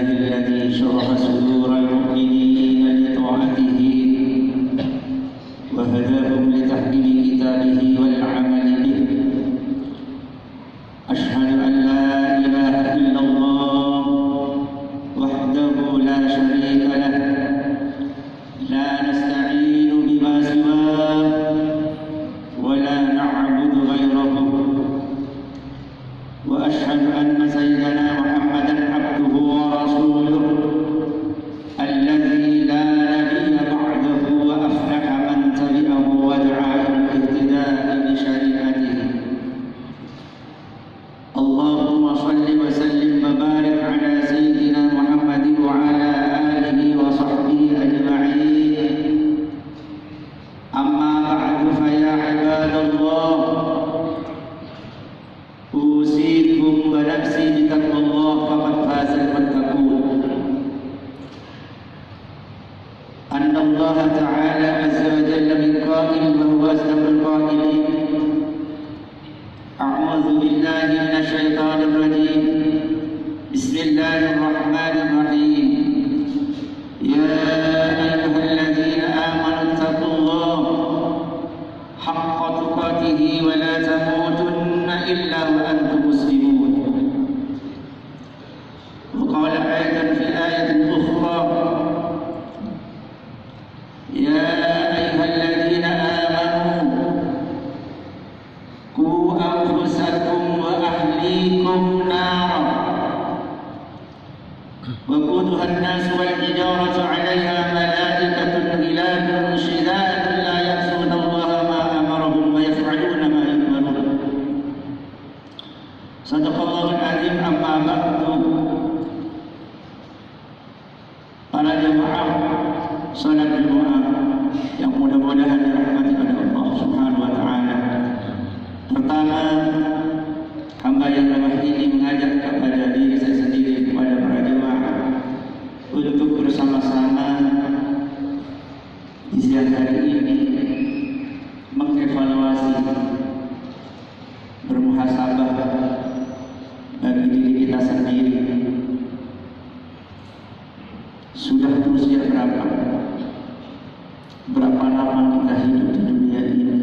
الذي شرح صدور المؤمنين لطاعته وهداهم لتحكيم كتابه والعمل به. أشهد أن لا إله إلا الله وحده لا شريك له، لا نستعين بما سواه ولا نعبد غيره. وأشهد أن سيدنا محمدا عبده ورسوله الذي لا نبي بعده، وأفلح من تبعه ودعا إلى الاهتداء بشريعته. اللهم صل وسلم وبارك على سيدنا محمد وعلى آله وصحبه أجمعين. أما بعد، فيا عباد الله، أوصيكم ونفسي بتقوى الله، فقد فاز المتقون. أن الله تعالى عز وجل من قائل وهو أصدق القائلين: أعوذ بالله من الشيطان الرجيم، بسم الله الرحمن الرحيم. يا أيها الذين آمنوا اتقوا الله حق تقاته ولا تموتن إلا وأنتم مسلمون. وقال أيضا في آية أخرى: يا أيها الذين آمنوا قوا أنفسكم وأهليكم نارا وقودها الناس والحجارة عليها ملائكة غلاظ شداد لا يعصون الله ما أمرهم ويفعلون ما يؤمرون. Sadaqallahul azim. Amma ba'du. Para jemaah salat Jumat yang mudah-mudahan dirahmati oleh Allah Subhanahu wa taala. Pertama, hamba yang lemah ini mengajak kepada diri saya sendiri, kepada para jemaah, untuk bersama-sama di siang hari ini mengevaluasi, bermuhasabah bagi diri kita sendiri. Sudah berusia berapa lama kita hidup di dunia ini?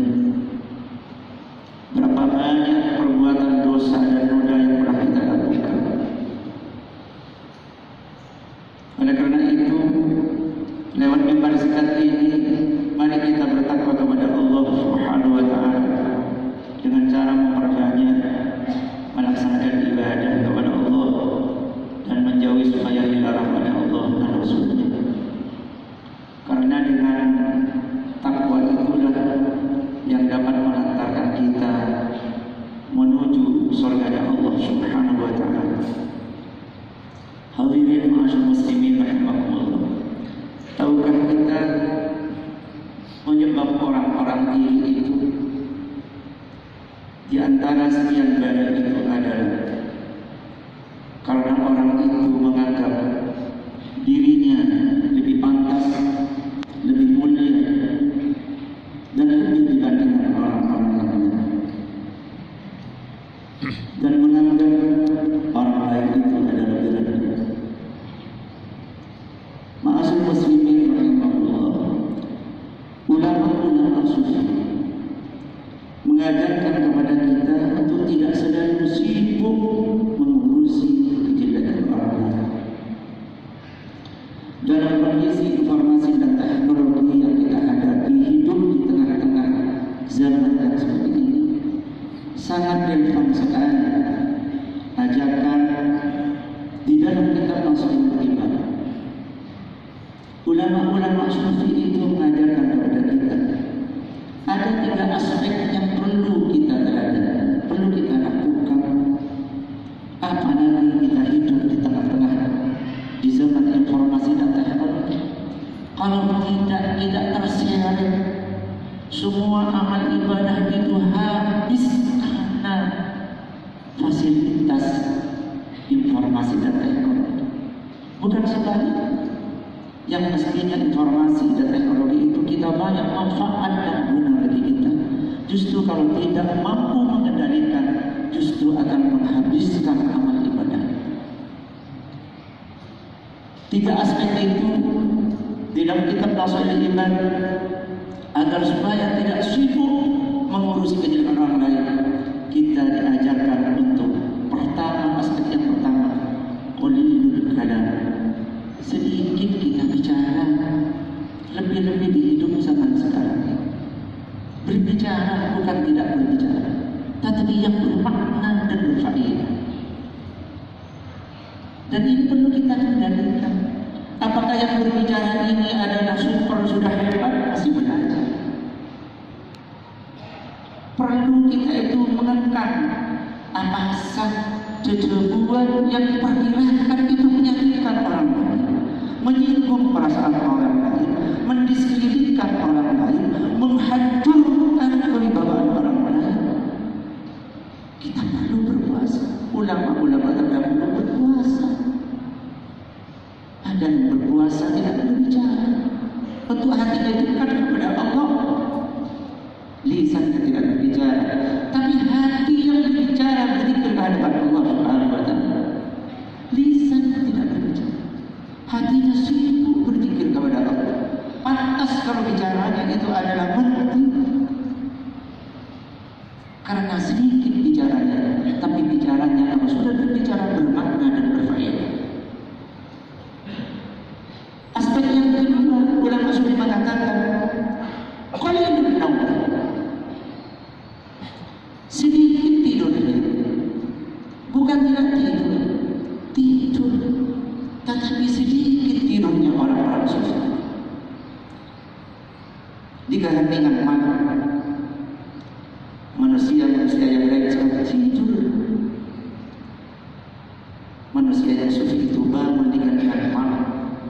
Berapa banyak perbuatan dosa dan noda yang pernah kita lakukan? Oleh karena itu, lewat mimbar zakat ini, mari kita bertakwa kepada Allah Subhanahu wa taala dengan cara memperbanyak melaksanakan ibadah kepada Allah dan menjauhi supaya dilarang oleh Allah dan Rasul-Nya. Karena dengan takwa itulah yang dapat mengantarkan kita menuju surga Allah Subhanahu wa taala. Hadirin ma'asyiral muslimin rahimakumullah. Tahukah kita menyebab orang-orang iri itu, di antara sekian banyak itu adalah karena orang itu menganggap dirinya lebih pantas, lebih mulia, dan lebih dibandingkan orang-orang lainnya, dan menganggap orang lain itu adalah lebih rendah. Ma'asyiral muslimin rahimahullah, ulama-ulama sufi mengajarkan kepada kita untuk tidak selalu sibuk mengurusi kejelekan orang lain. Dalam kondisi informasi dan teknologi yang kita hadapi, hidup di tengah-tengah zaman yang seperti ini, sangat relevan sekali ajakan di dalam kitab Nasihatul Iman. Ulama-ulama sufi itu mengajarkan kepada kita ada 3 aspek yang perlu kita teliti, perlu kita lakukan, apalagi kita hidup di tengah-tengah di zaman informasi dan teknologi. Kalau tidak terseret, semua amal ibadah itu habis karena fasilitas informasi dan teknologi. Bukan sebaliknya, yang mestinya informasi dan teknologi itu kita banyak manfaat dan guna bagi kita. Justru kalau tidak mampu mengendalikan akan menghabiskan amal ibadah. Tiga aspek itu di dalam kitab Nasihatul Iman agar supaya tidak sibuk mengurusi kehidupan orang lain. Kita diajarkan untuk pertama, aspek yang pertama, qalilul kalam. Sedikit kita bicara, lebih-lebih di hidup zaman sekarang. Berbicara bukan tidak berbicara, tetapi yang bermakna dan berfaedah. Dan ini perlu kita kendalikan. Apakah yang berbicara ini adalah super sudah hebat, masih belajar? Perlu kita itu menekan apa jejebuan yang diperkirakan itu menyakitkan orang lain, menyinggung perasaan orang lain, mendiskreditkan orang lain, menghancurkan kewibawaan orang lain. Kita perlu berpuasa. Ulama-ulama terdahulu berpuasa. Ada yang berpuasa tidak berbicara. Untuk hatinya dekat kepada Allah. Lisannya tidak berbicara, tapi hati yang berbicara berzikir kehadirat Allah Subhanahu wa taala. Lisannya tidak berbicara, hatinya sibuk berzikir kepada Allah. Pantas kalau bicaranya itu adalah penting, karena sedikit bicaranya, tapi bicaranya kalau sudah berbicara bermakna dan berfaedah. Aspek yang kedua, ulama sudah mengatakan qalilun naum, sedikit tidurnya, bukan tidak tidur, tetapi sedikit tidurnya orang-orang susah. Digantikan malam, manusia yang lain sekarang tidur. Manusia yang sufi itu bangun digantikan malam.